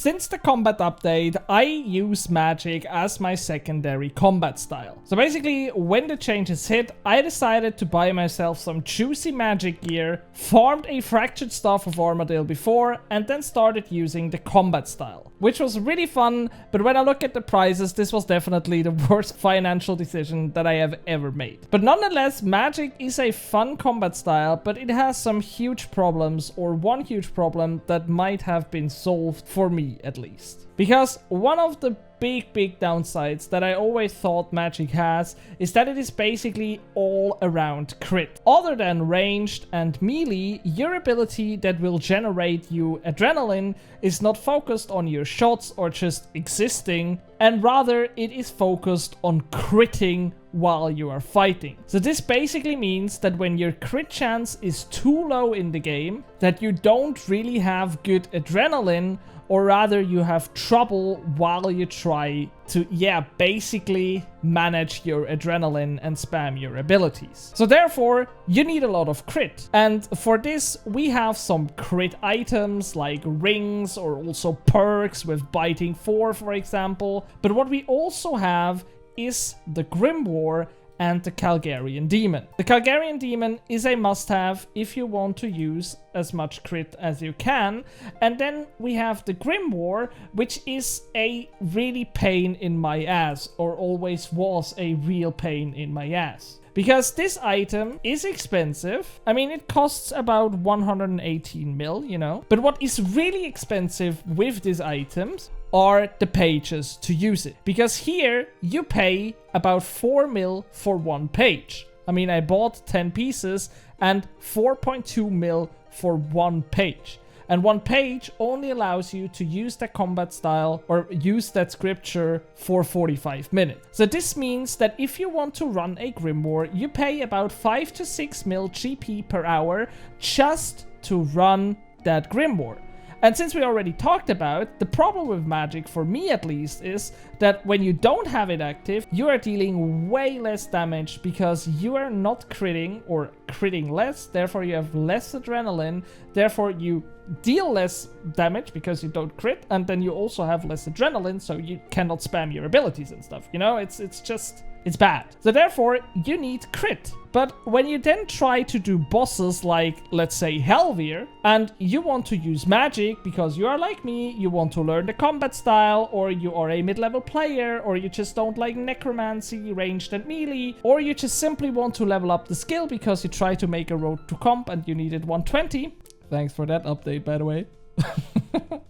Since the combat update, I use magic as my secondary combat style. So basically, when the changes hit, I decided to buy myself some juicy magic gear, farmed a fractured staff of Armadale before, and then started using the combat style, which was really fun. But when I look at the prices, this was definitely the worst financial decision that I have ever made. But nonetheless, magic is a fun combat style, but it has some huge problems, or one huge problem that might have been solved for me at least. Because one of the big downsides that I always thought magic has is that it is basically all around crit. Other than ranged and melee, your ability that will generate you adrenaline is not focused on your shots or just existing, and rather it is focused on critting while you are fighting. So this basically means that when your crit chance is too low in the game, that you don't really have good adrenaline, or rather you have trouble while you try to, basically manage your adrenaline and spam your abilities. So therefore, you need a lot of crit. And for this, we have some crit items like rings or also perks with Biting 4, for example. But what we also have is the Grimoire and the Calgarian Demon. The Calgarian Demon is a must-have if you want to use as much crit as you can. And then we have the Grimoire, which is a really pain in my ass, or always was a real pain in my ass. Because this item is expensive. I mean, it costs about 118 mil, you know. But what is really expensive with these items are the pages to use it. Because here you pay about 4 mil for one page. I mean, I bought 10 pieces and 4.2 mil for one page. And one page only allows you to use that combat style or use that scripture for 45 minutes. So this means that if you want to run a Grimoire, you pay about 5 to 6 mil GP per hour just to run that Grimoire. And since we already talked about, the problem with magic, for me at least, is that when you don't have it active, you are dealing way less damage because you are not critting or critting less, therefore you have less adrenaline, therefore you deal less damage because you don't crit, and then you also have less adrenaline, so you cannot spam your abilities and stuff, you know? It's bad. So therefore, you need crit. But when you then try to do bosses like, let's say, Helvir, and you want to use magic because you are like me, you want to learn the combat style, or you are a mid-level player, or you just don't like necromancy, ranged and melee, or you just simply want to level up the skill because you try to make a road to comp and you needed 120. Thanks for that update, by the way.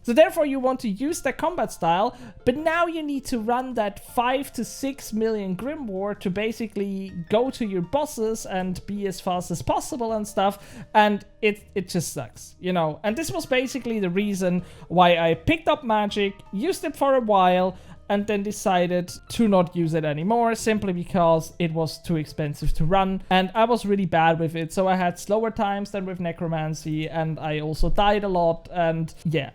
So therefore you want to use that combat style, but now you need to run that 5 to 6 million Grimoire to basically go to your bosses and be as fast as possible and stuff, and it just sucks, you know. And this was basically the reason why I picked up magic, used it for a while, and then decided to not use it anymore, simply because it was too expensive to run, and I was really bad with it, so I had slower times than with necromancy, and I also died a lot, and yeah,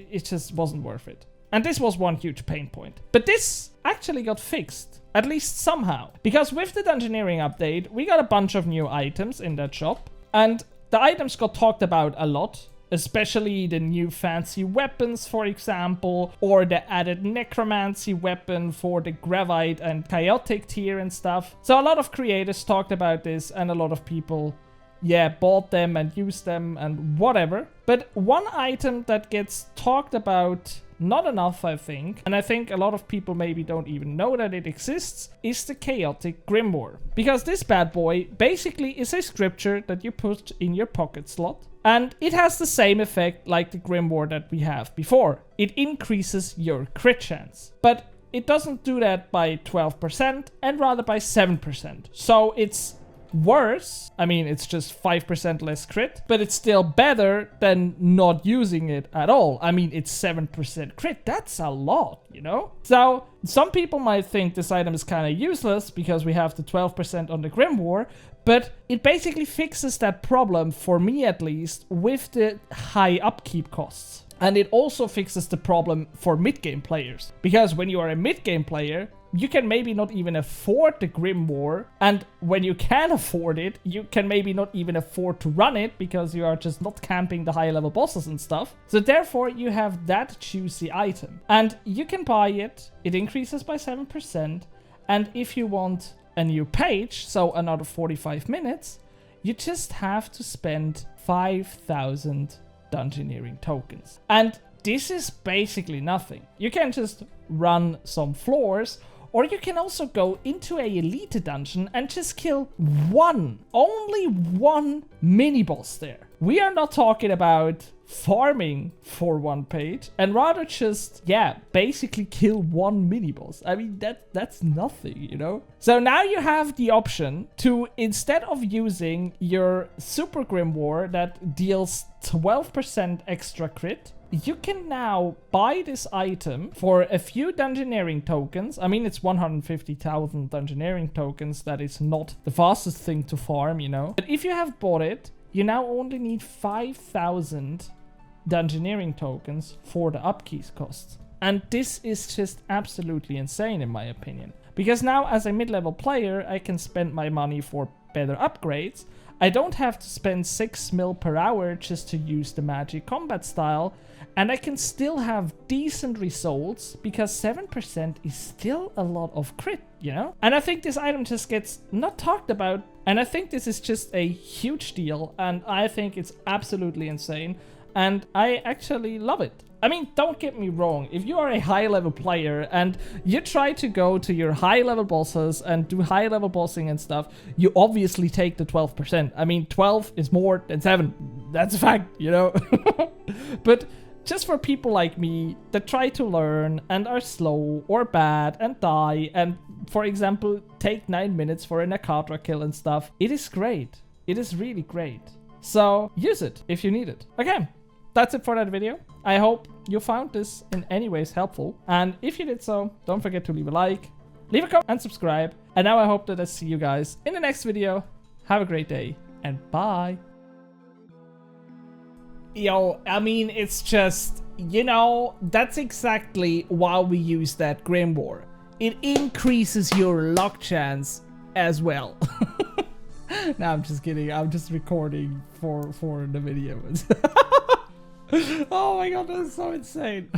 it just wasn't worth it. And this was one huge pain point. But this actually got fixed, at least somehow, because with the Dungeoneering update, we got a bunch of new items in that shop, and the items got talked about a lot. Especially the new fancy weapons, for example, or the added necromancy weapon for the Gravite and Chaotic tier and stuff. So a lot of creators talked about this, and a lot of people, bought them and used them and whatever. But one item that gets talked about not enough, I think, and I think a lot of people maybe don't even know that it exists, is the Chaotic Grimoire. Because this bad boy basically is a scripture that you put in your pocket slot. And it has the same effect like the Grimoire that we have before. It increases your crit chance. But it doesn't do that by 12%, and rather by 7%. So it's worse. I mean, it's just 5% less crit, but it's still better than not using it at all. I mean, it's 7% crit. That's a lot, you know? So some people might think this item is kind of useless because we have the 12% on the Grimoire, but it basically fixes that problem, for me at least, with the high upkeep costs. And it also fixes the problem for mid-game players. Because when you are a mid-game player, you can maybe not even afford the Grimoire, and when you can afford it, you can maybe not even afford to run it because you are just not camping the high level bosses and stuff. So therefore you have that juicy item and you can buy it. It increases by 7%, and if you want a new page, so another 45 minutes, you just have to spend 5,000 Dungeoneering tokens. And this is basically nothing. You can just run some floors, or you can also go into a elite dungeon and just kill only one mini boss there. We are not talking about farming for one page, and rather just, yeah, basically kill one mini boss. I mean, that's nothing, you know? So now you have the option to, instead of using your Super Grimoire that deals 12% extra crit, you can now buy this item for a few Dungeoneering tokens. I mean, it's 150,000 Dungeoneering tokens. That is not the fastest thing to farm, you know? But if you have bought it, you now only need 5,000 Dungeoneering tokens for the upkeep costs. And this is just absolutely insane in my opinion. Because now as a mid-level player, I can spend my money for better upgrades. I don't have to spend 6 mil per hour just to use the magic combat style, and I can still have decent results because 7% is still a lot of crit, you know? And I think this item just gets not talked about, and I think this is just a huge deal, and I think it's absolutely insane, and I actually love it. I mean, don't get me wrong, if you are a high-level player and you try to go to your high-level bosses and do high-level bossing and stuff, you obviously take the 12%. I mean, 12 is more than 7. That's a fact, you know? But just for people like me that try to learn and are slow or bad and die and, for example, take 9 minutes for a Nakatra kill and stuff, it is great. It is really great. So use it if you need it. Okay. That's it for that video. I hope you found this in any ways helpful. And if you did so, don't forget to leave a like, leave a comment and subscribe. And now I hope that I see you guys in the next video. Have a great day and bye. Yo, I mean, it's just, you know, that's exactly why we use that Grimoire. It increases your luck chance as well. No, I'm just kidding. I'm just recording for the video. Oh my god, that's so insane.